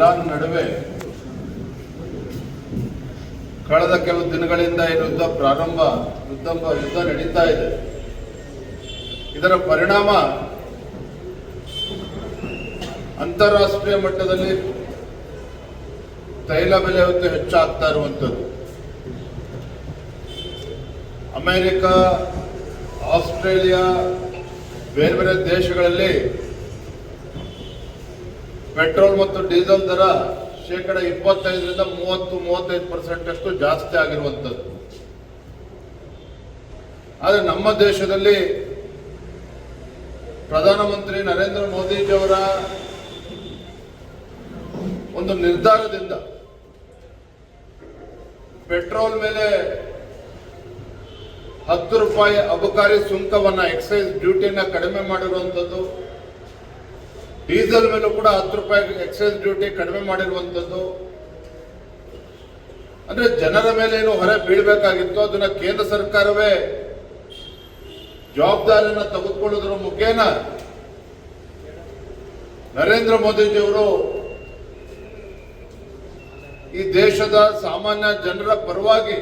Iran ನಡುವೆ ಕಳೆದ ಕೆಲವು ದಿನಗಳಿಂದ ಯುದ್ಧ ನಡೀತಾ ಇದೆ. ಇದರ ಪರಿಣಾಮ ಅಂತಾರಾಷ್ಟ್ರೀಯ ಮಟ್ಟದಲ್ಲಿ ತೈಲ ಬೆಲೆ ಇವತ್ತು ಹೆಚ್ಚಾಗ್ತಾ ಇರುವಂಥದ್ದು. ಅಮೆರಿಕ, ಆಸ್ಟ್ರೇಲಿಯಾ, ಬೇರೆ ಬೇರೆ ದೇಶಗಳಲ್ಲಿ ಪೆಟ್ರೋಲ್ ಮತ್ತು ಡೀಸೆಲ್ ದರ 25% 30-35% ಅಷ್ಟು ಜಾಸ್ತಿ ಆಗಿರುವಂಥದ್ದು. ಆದರೆ ನಮ್ಮ ದೇಶದಲ್ಲಿ ಪ್ರಧಾನಮಂತ್ರಿ ನರೇಂದ್ರ ಮೋದಿಜಿಯವರ ಒಂದು ನಿರ್ಧಾರದಿಂದ ಪೆಟ್ರೋಲ್ ಮೇಲೆ 10 ರೂಪಾಯಿ ಅಬಕಾರಿ ಸುಂಕವನ್ನ, ಎಕ್ಸೈಸ್ ಡ್ಯೂಟಿನ ಕಡಿಮೆ ಮಾಡಿರುವಂಥದ್ದು. ಡೀಸೆಲ್ ಮೇಲೂ ಕೂಡ 10 ರೂಪಾಯಿ ಎಕ್ಸೈಸ್ ಡ್ಯೂಟಿ ಕಡಿಮೆ ಮಾಡಿರುವಂಥದ್ದು. ಅಂದ್ರೆ ಜನರ ಮೇಲೆ ಏನು ಹೊರೆ ಬೀಳಬೇಕಾಗಿತ್ತು ಅದನ್ನ ಕೇಂದ್ರ ಸರ್ಕಾರವೇ ಜವಾಬ್ದಾರಿಯನ್ನು ತೆಗೆದುಕೊಳ್ಳುವುದರ ಮುಖೇನ ನರೇಂದ್ರ ಮೋದಿಜಿಯವರು ಈ ದೇಶದ ಸಾಮಾನ್ಯ ಜನರ ಪರವಾಗಿ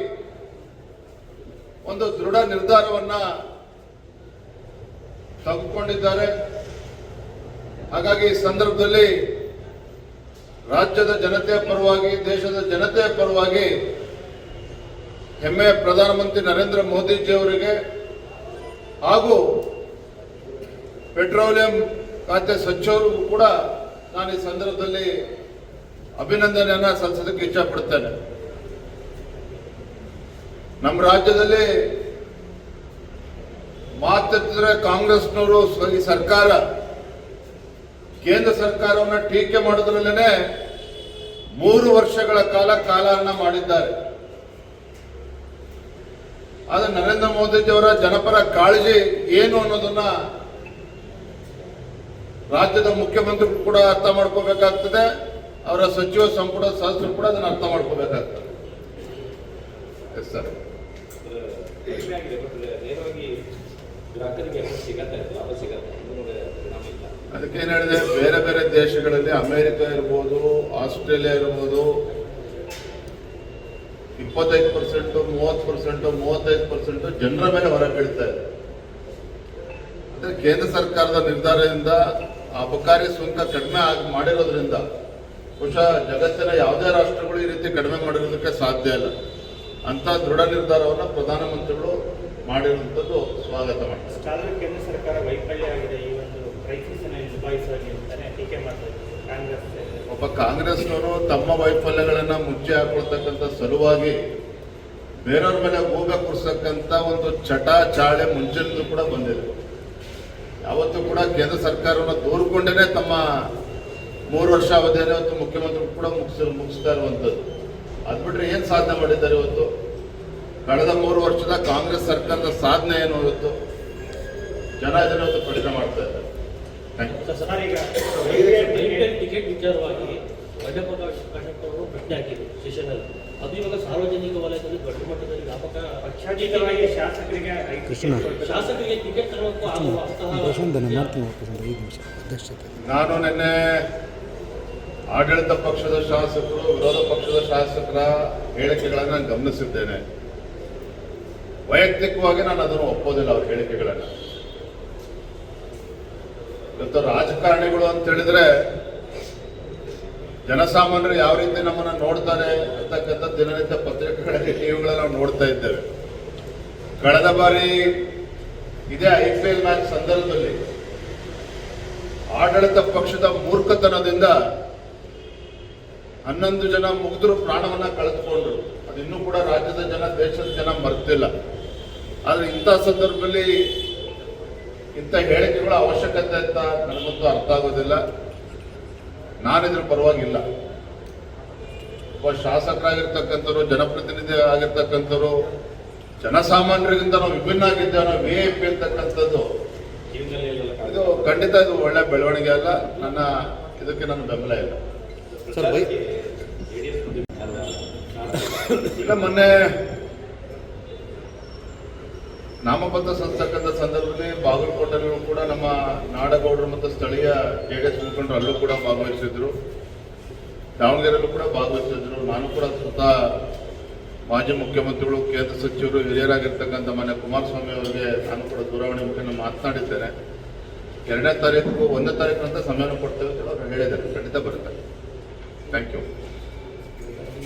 ಒಂದು ದೃಢ ನಿರ್ಧಾರವನ್ನ ತೆಗೆದುಕೊಂಡಿದ್ದಾರೆ. ಹಾಗಾಗಿ ಈ ಸಂದರ್ಭದಲ್ಲಿ ರಾಜ್ಯದ ಜನತೆಯ ಪರವಾಗಿ, ದೇಶದ ಜನತೆಯ ಪರವಾಗಿ ಹೆಮ್ಮೆಯ ಪ್ರಧಾನಮಂತ್ರಿ ನರೇಂದ್ರ ಮೋದಿಜಿಯವರಿಗೆ ಹಾಗೂ ಪೆಟ್ರೋಲಿಯಂ ಖಾತೆ ಸಚಿವರಿಗೂ ಕೂಡ ನಾನು ಈ ಸಂದರ್ಭದಲ್ಲಿ ಅಭಿನಂದನೆಯನ್ನ ಸಲ್ಲಿಸೋದಕ್ಕೆ ಇಚ್ಛಪಡ್ತೇನೆ. ನಮ್ಮ ರಾಜ್ಯದಲ್ಲಿ ಮಾತೆತ್ತಿದ್ರೆ ಕಾಂಗ್ರೆಸ್ನವರು ಈ ಸರ್ಕಾರ ಕೇಂದ್ರ ಸರ್ಕಾರವನ್ನು ಟೀಕೆ ಮಾಡೋದ್ರಲ್ಲೇನೆ 3 ವರ್ಷಗಳ ಕಾಲಹರಣ ಮಾಡಿದ್ದಾರೆ. ಆದ್ರೆ ನರೇಂದ್ರ ಮೋದಿಜಿಯವರ ಜನಪರ ಕಾಳಜಿ ಏನು ಅನ್ನೋದನ್ನ ರಾಜ್ಯದ ಮುಖ್ಯಮಂತ್ರಿಗಳು ಕೂಡ ಅರ್ಥ ಮಾಡ್ಕೋಬೇಕಾಗ್ತದೆ, ಅವರ ಸಚಿವ ಸಂಪುಟ ಸದಸ್ಯರು ಕೂಡ ಅದನ್ನು ಅರ್ಥ ಮಾಡ್ಕೋಬೇಕಾಗ್ತದೆ. Yes sir. ಅದಕ್ಕೇನು ಹೇಳಿದೆ, ಬೇರೆ ಬೇರೆ ದೇಶಗಳಲ್ಲಿ ಅಮೆರಿಕ ಇರ್ಬೋದು, ಆಸ್ಟ್ರೇಲಿಯಾ ಇರ್ಬೋದು, 25%, 30%, 35% ಜನರ ಮೇಲೆ ಹೊರ ಬೀಳ್ತಾ ಇದೆ. ಅಂದ್ರೆ ಕೇಂದ್ರ ಸರ್ಕಾರದ ನಿರ್ಧಾರದಿಂದ ಅಬಕಾರಿ ಸುಂಕ ಕಡಿಮೆ ಮಾಡಿರೋದ್ರಿಂದ ಬಹುಶಃ ಜಗತ್ತಿನ ಯಾವುದೇ ರಾಷ್ಟ್ರಗಳು ಈ ರೀತಿ ಕಡಿಮೆ ಮಾಡಿರೋದಕ್ಕೆ ಸಾಧ್ಯ ಇಲ್ಲ. ಅಂತ ದೃಢ ನಿರ್ಧಾರವನ್ನು ಪ್ರಧಾನಮಂತ್ರಿಗಳು ಮಾಡಿರುವಂಥದ್ದು ಸ್ವಾಗತ ಮಾಡ್ತಾರೆ. ಕೇಂದ್ರ ಸರ್ಕಾರ ವೈಫಲ್ಯ ಆಗಿದೆ, ಈ ಒಂದು ಕ್ರೈಸಿಸ್ ಅನ್ನು ನಿಭಾಯಿಸುವಲ್ಲಿ ಅಂತಾನೆ ಟೀಕೆ ಮಾಡ್ತಾರೆ ಕಾಂಗ್ರೆಸ್. ಒಬ್ಬ ಕಾಂಗ್ರೆಸ್ನವರು ತಮ್ಮ ವೈಫಲ್ಯಗಳನ್ನ ಮುಚ್ಚಿ ಹಾಕೊಳ್ತಕ್ಕಂಥ ಸಲುವಾಗಿ ಬೇರೆಯವ್ರ ಮೇಲೆ ಗೂಬೆ ಕುರ್ಸಕ್ಕಂತ ಒಂದು ಚಟ ಚಾಳೆ ಮುಂಚಿನಿಂದ ಕೂಡ ಬಂದಿದೆ. ಯಾವತ್ತೂ ಕೂಡ ಕೇಂದ್ರ ಸರ್ಕಾರವನ್ನು ದೂರ್ಕೊಂಡೇನೆ ತಮ್ಮ 3 ವರ್ಷ ಅವಧಿಯನ್ನು ಇವತ್ತು ಮುಖ್ಯಮಂತ್ರಿ ಕೂಡ ಮುಗಿಸ್ತಾ ಇರುವಂಥದ್ದು. ಅದು ಬಿಟ್ರೆ ಏನು ಸಾಧನೆ ಮಾಡಿದ್ದಾರೆ ಇವತ್ತು? ಕಳೆದ 3 ವರ್ಷದ ಕಾಂಗ್ರೆಸ್ ಸರ್ಕಾರದ ಸಾಧನೆ ಏನು ಇವತ್ತು ಜನ ಇವತ್ತು ಪ್ರಶ್ನೆ ಮಾಡ್ತಾ ಇದ್ದಾರೆ. ಟಿಕೆಟ್ ವಿಚಾರವಾಗಿ ವೈದ್ಯಪ್ರಕಾಶ್ ಅವರು ಪ್ರಶ್ನೆ ಹಾಕಿದ್ರು ಸೆಷನ್ನಲ್ಲಿ. ಅದು ಇವಾಗ ಸಾರ್ವಜನಿಕ ವಲಯದಲ್ಲಿ ದೊಡ್ಡ ಮಟ್ಟದಲ್ಲಿ ವ್ಯಾಪಕ ಪಕ್ಷಾತೀತವಾಗಿ ಶಾಸಕರಿಗೆ ಟಿಕೆಟ್ ತರಬೇಕು ನಾನು ನಿನ್ನೆ ಆಡಳಿತ ಪಕ್ಷದ ಶಾಸಕರು, ವಿರೋಧ ಪಕ್ಷದ ಶಾಸಕರ ಹೇಳಿಕೆಗಳನ್ನು ಗಮನಿಸಿದ್ದೇನೆ. ವೈಯಕ್ತಿಕವಾಗಿ ನಾನು ಅದನ್ನು ಒಪ್ಪೋದಿಲ್ಲ, ಅವ್ರ ಹೇಳಿಕೆಗಳನ್ನು. ಇವತ್ತು ರಾಜಕಾರಣಿಗಳು ಅಂತ ಹೇಳಿದ್ರೆ ಜನಸಾಮಾನ್ಯರು ಯಾವ ರೀತಿ ನಮ್ಮನ್ನ ನೋಡ್ತಾರೆ ಅಂತಕ್ಕಂಥ ದಿನನಿತ್ಯ ಪತ್ರಿಕೆಗಳಲ್ಲಿ, ಟಿವಿಗಳಲ್ಲಿ ನಾವು ನೋಡ್ತಾ ಇದ್ದೇವೆ. ಕಳೆದ ಬಾರಿ ಇದೇ IPL ಮ್ಯಾಚ್ ಸಂದರ್ಭದಲ್ಲಿ ಆಡಳಿತ ಪಕ್ಷದ ಮೂರ್ಖತನದಿಂದ 11 ಜನ ಮುಗ್ಧರು ಪ್ರಾಣವನ್ನ ಕಳೆದುಕೊಂಡ್ರು. ಅದಿನ್ನೂ ಕೂಡ ರಾಜ್ಯದ ಜನ, ದೇಶದ ಜನ ಮರ್ತಿಲ್ಲ. ಆದ್ರೆ ಇಂಥ ಸಂದರ್ಭದಲ್ಲಿ ಇಂಥ ಹೇಳಿಕೆಗಳ ಅವಶ್ಯಕತೆ ಅಂತ ನನಗಂತೂ ಅರ್ಥ ಆಗೋದಿಲ್ಲ. ನಾನಿದ್ರ ಪರವಾಗಿಲ್ಲ. ಒಬ್ಬ ಶಾಸಕರಾಗಿರ್ತಕ್ಕಂಥವ್ರು, ಜನಪ್ರತಿನಿಧಿ ಆಗಿರ್ತಕ್ಕಂಥವ್ರು, ಜನಸಾಮಾನ್ಯರಿಗಿಂತ ನಾವು ವಿಭಿನ್ನ ಆಗಿದ್ದೇವೆ, ನಾವು VIP ಅಂತಕ್ಕಂಥದ್ದು ಇದು ಖಂಡಿತ ಇದು ಒಳ್ಳೆ ಬೆಳವಣಿಗೆ ಅಲ್ಲ. ಇದಕ್ಕೆ ನನ್ನ ಬೆಂಬಲ ಇಲ್ಲ. ಇಲ್ಲ, ಮೊನ್ನೆ ನಾಮಪತ್ರ ಸಲ್ಲಿಸತಕ್ಕಂಥ ಸಂದರ್ಭದಲ್ಲಿ ಬಾಗಲಕೋಟೆಯಲ್ಲೂ ಕೂಡ ನಮ್ಮ ನಾಡಗೌಡರು ಮತ್ತು ಸ್ಥಳೀಯ JDS ಮುಖಂಡರು ಅಲ್ಲೂ ಕೂಡ ಭಾಗವಹಿಸಿದ್ರು. ದಾವಣಗೆರೆಯಲ್ಲೂ ಕೂಡ ಭಾಗವಹಿಸಿದ್ರು. ನಾನು ಕೂಡ ಸ್ವತಃ ಮಾಜಿ ಮುಖ್ಯಮಂತ್ರಿಗಳು, ಕೇಂದ್ರ ಸಚಿವರು, ಹಿರಿಯರಾಗಿರ್ತಕ್ಕಂಥ ಮನೆ ಕುಮಾರಸ್ವಾಮಿ ಅವರಿಗೆ ನಾನು ಕೂಡ ದೂರವಾಣಿ ಮುಖೇನ ಮಾತನಾಡಿದ್ದೇನೆ. 2ನೇ ತಾರೀಕು 1ನೇ ತಾರೀಕು ಅಂತ ಸಮಯನ ಕೊಡ್ತೇವೆ ಅಂತ ಅವರು ಹೇಳಿದ್ದಾರೆ. ಖಂಡಿತ ಬರುತ್ತೆ. Thank you.